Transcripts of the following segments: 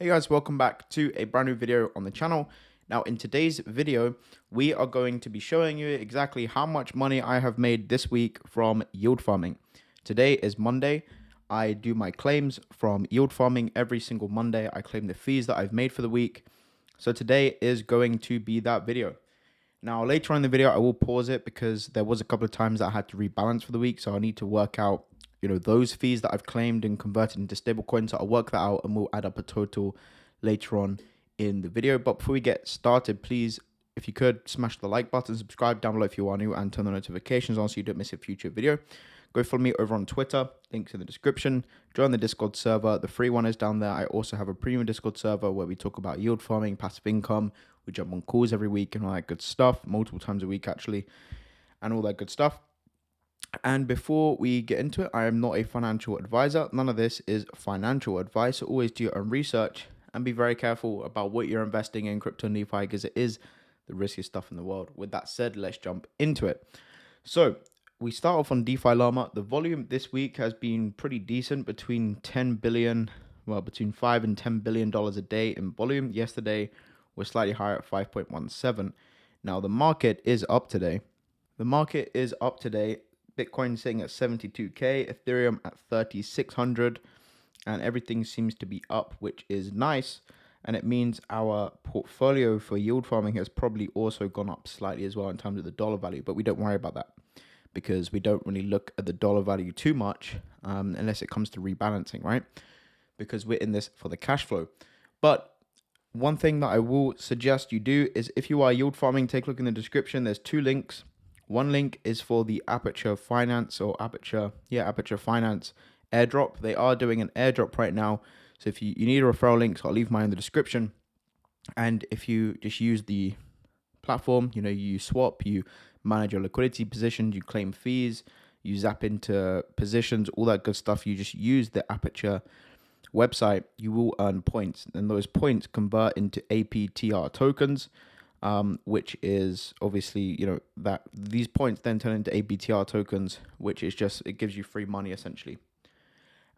Hey guys, welcome back to a brand new video on the channel. Now in today's video, we are going to be showing you exactly how much money I have made this week from yield farming. Today is Monday. I do my claims from yield farming every single Monday. I claim the fees that I've made for the week. So today is going to be that video. Now later on in the video, I will pause it because there was a couple of times that I had to rebalance for the week. So I need to work out those fees that I've claimed and converted into stable coins. So I'll work that out and we'll add up a total later on in the video. But before we get started, please, if you could, smash the like button, subscribe down below if you are new, and turn the notifications on so you don't miss a future video. Go follow me over on Twitter, links in the description. Join the Discord server. The free one is down there. I also have a premium Discord server where we talk about yield farming, passive income. We jump on calls every week and all that good stuff, multiple times a week actually, and all that good stuff. And before we get into it, I am not a financial advisor. None of this is financial advice. So always do your own research and be very careful about what you're investing in crypto and DeFi because it is the riskiest stuff in the world. With that said, let's jump into it. So we start off on DeFi Llama. The volume this week has been pretty decent, between 10 billion, between $5 and $10 billion a day in volume. Yesterday was slightly higher at 5.17. Now the market is up today. Bitcoin sitting at 72k, Ethereum at 3600, and everything seems to be up, which is nice. And it means our portfolio for yield farming has probably also gone up slightly as well in terms of the dollar value, but we don't worry about that because we don't really look at the dollar value too much unless it comes to rebalancing, right? Because we're in this for the cash flow. But one thing that I will suggest you do is if you are yield farming, take a look in the description. There's two links. One link is for the Aperture Finance Aperture Finance airdrop. They are doing an airdrop right now. So if you need a referral link, so I'll leave mine in the description. And if you just use the platform, you swap, you manage your liquidity positions, you claim fees, you zap into positions, all that good stuff. You just use the Aperture website, you will earn points. And those points convert into APTR tokens. Which is obviously, that these points then turn into APTR tokens, which is just, it gives you free money essentially.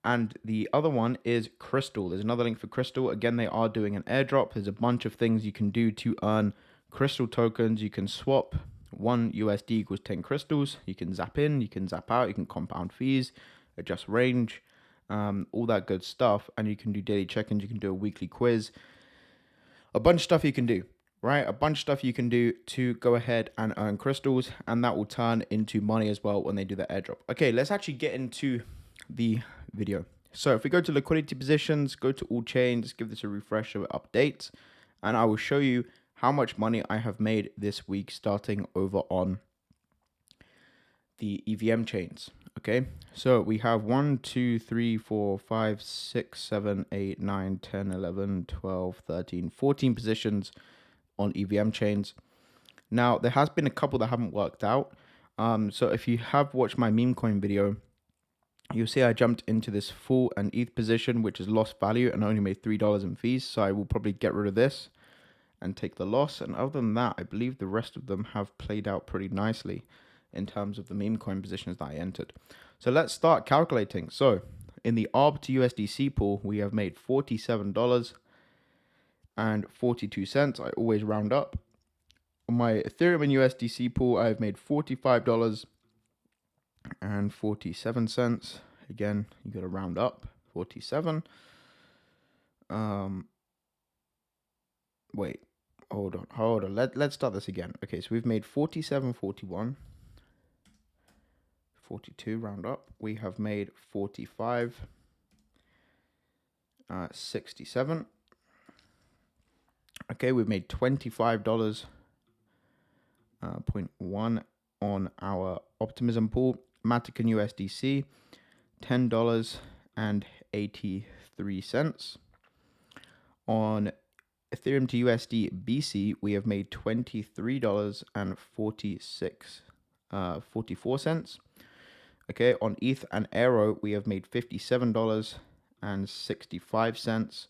And the other one is Crystal. There's another link for Crystal. Again, they are doing an airdrop. There's a bunch of things you can do to earn Crystal tokens. You can swap 1 USD equals 10 crystals. You can zap in, you can zap out, you can compound fees, adjust range, all that good stuff. And you can do daily check-ins, you can do a weekly quiz, a bunch of stuff you can do. Right, a bunch of stuff you can do to go ahead and earn crystals, and that will turn into money as well when they do the airdrop. Okay, let's actually get into the video. So if we go to liquidity positions, go to all chains, give this a refresh of updates, and I will show you how much money I have made this week starting over on the EVM chains. Okay, so we have 1, 2, 3, 4, 5, 6, 7, 8, 9, 10, 11, 12, 13, 14 positions on EVM chains. Now, there has been a couple that haven't worked out. So if you have watched my meme coin video, you'll see I jumped into this full and ETH position, which has lost value and only made $3 in fees. So I will probably get rid of this and take the loss. And other than that, I believe the rest of them have played out pretty nicely in terms of the meme coin positions that I entered. So let's start calculating. So in the ARB to USDC pool, we have made $47 and 42 cents. I always round up. On my Ethereum and USDC pool, I've made $45 and 47 cents. Again, you got to round up. 47. Wait, hold on. Let's start this again. Okay, so we've made 47, 41, 42, round up. We have made 45, 67. Okay, we've made $25.1 on our Optimism pool. Matic and USDC, $10.83. On Ethereum to USD BC, we have made $23.44. Okay, on ETH and Aero, we have made $57.65.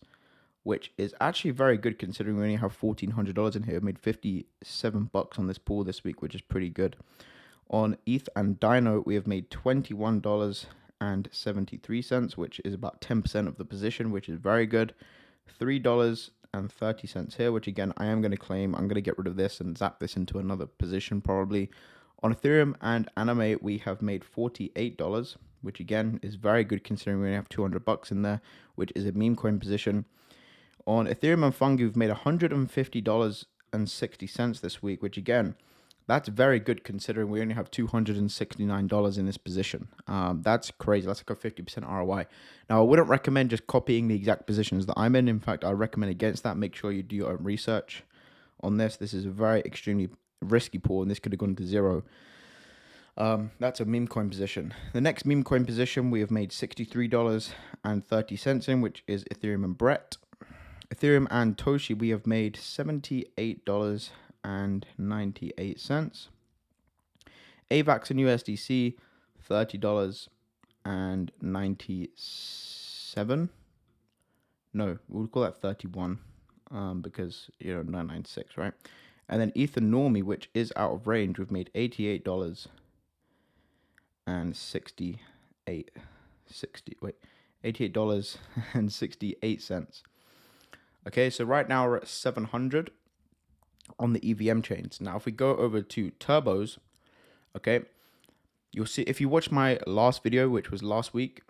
Which is actually very good considering we only have $1,400 in here. We made $57 on this pool this week, which is pretty good. On ETH and Dino, we have made $21.73, which is about 10% of the position, which is very good. $3.30 here, which again, I am going to claim. I'm going to get rid of this and zap this into another position probably. On Ethereum and Anime, we have made $48, which again is very good considering we only have $200 in there, which is a meme coin position. On Ethereum and Fungi, we've made $150.60 this week, which again, that's very good considering we only have $269 in this position. That's crazy. That's like a 50% ROI. Now, I wouldn't recommend just copying the exact positions that I'm in. In fact, I recommend against that. Make sure you do your own research on this. This is a very extremely risky pool, and this could have gone to zero. That's a meme coin position. The next meme coin position we have made $63.30 in, which is Ethereum and Brett. Ethereum and Toshi, we have made $78.98. AVAX and USDC, $30.97. No, we'll call that 31, because 996, right? And then Ether Normie, which is out of range, we've made $88.68. Okay, so right now we're at 700 on the EVM chains. Now, if we go over to Turbos, okay, you'll see, if you watch my last video, which was last week,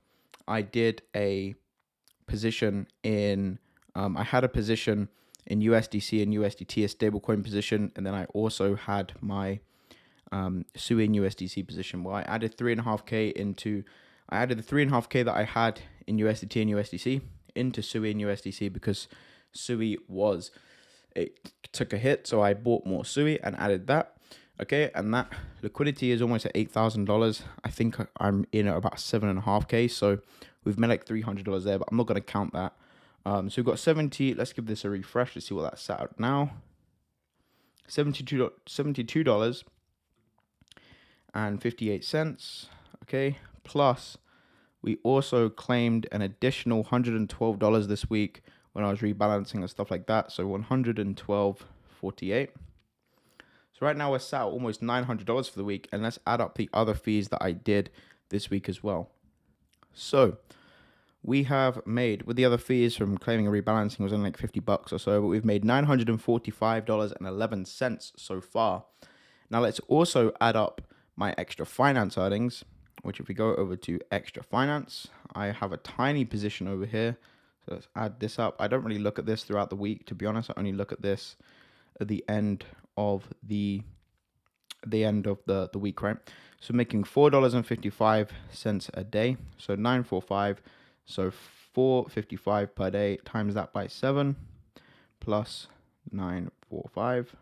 I did a position in, I had a position in USDC and USDT, a stablecoin position, and then I also had my SUI and USDC position where I added 3.5K into, I added the 3.5K that I had in USDT and USDC into SUI and USDC because SUI it took a hit, so I bought more SUI and added that. Okay, and that liquidity is almost at $8,000. I think I'm in at about 7.5K, so we've made like $300 there, but I'm not going to count that. So we've got 70. Let's give this a refresh to see what that's sat at now. $72.58. Okay, plus we also claimed an additional $112 this week when I was rebalancing and stuff like that. So $112.48. So right now we're sat at almost $900 for the week, and let's add up the other fees that I did this week as well. So we have made, with the other fees from claiming and rebalancing, was only like $50 or so, but we've made $945.11 so far. Now let's also add up my extra finance earnings, which if we go over to extra finance, I have a tiny position over here. So let's add this up. I don't really look at this throughout the week, to be honest. I only look at this at the end of the week, right? So making $4.55 a day. So 945. So 455 per day, times that by 7 plus 945.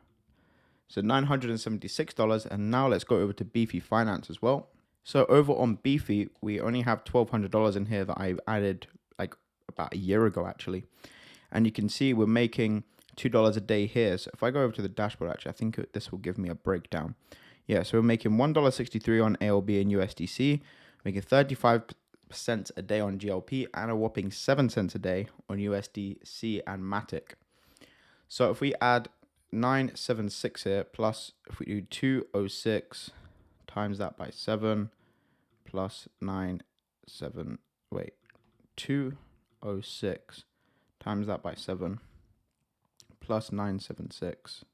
So $976. And now let's go over to Beefy Finance as well. So over on Beefy, we only have $1,200 in here that I've added like about a year ago, actually. And you can see we're making $2 a day here. So if I go over to the dashboard, actually, I think this will give me a breakdown. Yeah, so we're making $1.63 on ALB and USDC, making 35 cents a day on GLP, and a whopping 7 cents a day on USDC and Matic. So if we add 976 here, plus if we do 206 times that by 7 plus 206 times that by 7 plus 976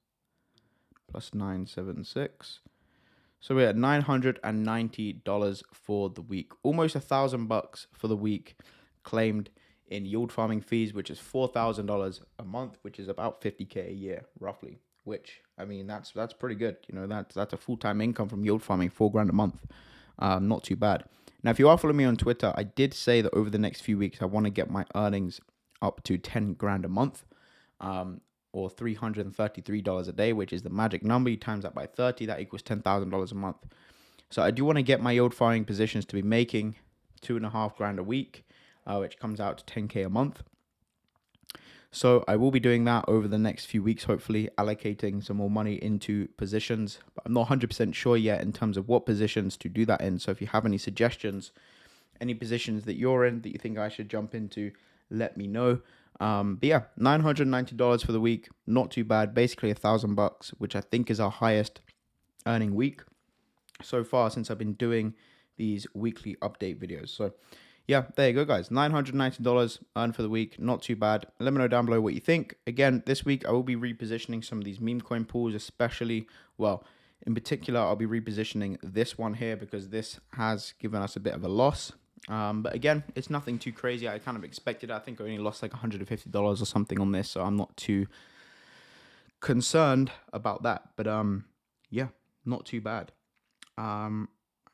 plus 976. So we're at $990 for the week, almost $1,000 for the week claimed in yield farming fees, which is $4,000 a month, which is about 50K a year roughly. Which, I mean, that's pretty good. That's a full-time income from yield farming, $4,000 a month. Not too bad. Now, if you are following me on Twitter, I did say that over the next few weeks, I want to get my earnings up to $10,000 a month, or $333 a day, which is the magic number. You times that by 30, that equals $10,000 a month. So I do want to get my yield farming positions to be making $2,500 a week, which comes out to 10K a month. So I will be doing that over the next few weeks, hopefully allocating some more money into positions, but I'm not 100% sure yet in terms of what positions to do that in. So if you have any suggestions, any positions that you're in that you think I should jump into, let me know. But yeah, $990 for the week, not too bad. Basically $1,000, which I think is our highest earning week so far since I've been doing these weekly update videos. So yeah, there you go, guys. $990 earned for the week. Not too bad. Let me know down below what you think. Again, this week I will be repositioning some of these meme coin pools, especially, well, in particular, I'll be repositioning this one here because this has given us a bit of a loss. But again, it's nothing too crazy. I kind of expected it. I think I only lost like $150 or something on this, so I'm not too concerned about that. But yeah, not too bad. I'm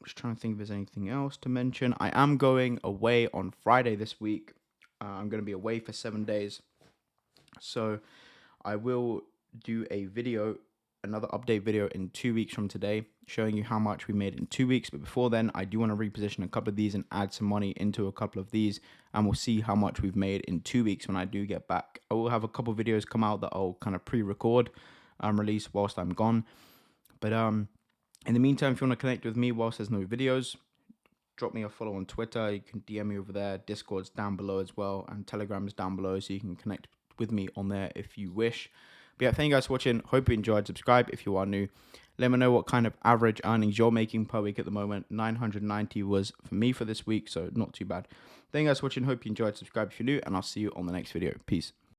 just trying to think if there's anything else to mention. I am going away on Friday this week. I'm going to be away for 7 days. So I will do a video, another update video in 2 weeks from today, showing you how much we made in 2 weeks. But before then, I do want to reposition a couple of these and add some money into a couple of these. And we'll see how much we've made in 2 weeks when I do get back. I will have a couple of videos come out that I'll kind of pre-record and release whilst I'm gone. But in the meantime, if you want to connect with me whilst there's no videos, drop me a follow on Twitter. You can DM me over there. Discord's down below as well, and Telegram's down below, so you can connect with me on there if you wish. But yeah, thank you guys for watching. Hope you enjoyed. Subscribe if you are new. Let me know what kind of average earnings you're making per week at the moment. 990 was for me for this week, so not too bad. Thank you guys for watching. Hope you enjoyed. Subscribe if you're new, and I'll see you on the next video. Peace.